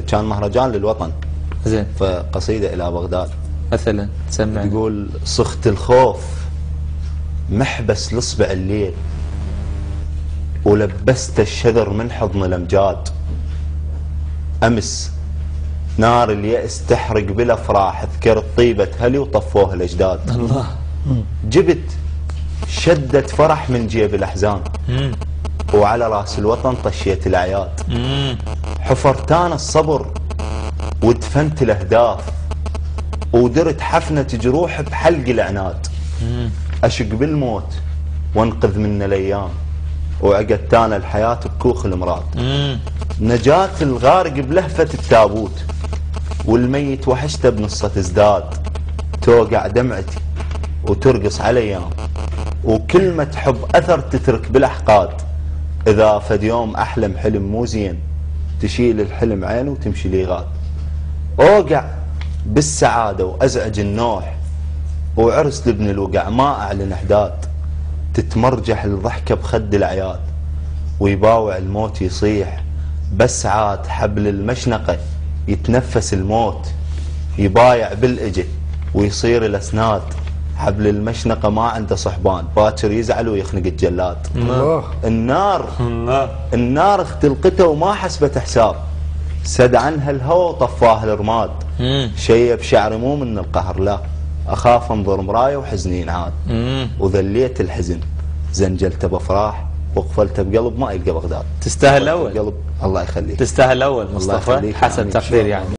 كان مهرجان للوطن زين. فقصيدة إلى بغداد مثلا تسمعني. يقول: صخت الخوف محبس لصبع الليل، ولبست الشذر من حضن الأمجاد. أمس نار اليأس تحرق بالأفراح، ذكرت طيبة هلي وطفوه الأجداد. الله. جبت شدة فرح من جيب الأحزان، وعلى راس الوطن طشيت الأعياد. حفرتان الصبر ودفنت الأهداف، ودرت حفنة جروح بحلق العناد. أشق بالموت وانقذ من الأيام، وعقدت انا الحياة بكوخ المراد. نجاة الغارق بلهفة التابوت، والميت وحشته بنصة ازداد. توقع دمعتي وترقص على ايام، وكلمة حب اثر تترك بالاحقاد. اذا فد يوم احلم حلم مو زين، تشيل الحلم عين وتمشي لي غاد. اوقع بالسعادة وازعج النوح، وعرس لابن الوقع ما اعلن احداد. تتمرجح الضحكة بخد العياد، ويباوع الموت يصيح. بس عاد حبل المشنقة يتنفس الموت، يبايع بالإجه ويصير الأسناد. حبل المشنقة ما عنده صحبان، باكر يزعل ويخنق الجلاد. الله. النار اختلقته وما حسبت حساب، سد عنها الهوى وطفاه الرماد. شيب شعري مو من القهر، لا أخاف انظر مراية وحزني ينعاد. وذليت الحزن زنجلته بافراح، وقفلته بقلب ما يلقى بغداد. تستاهل الاول. الله يخليك. تستاهل الاول مصطفى، حسب تقدير يعني.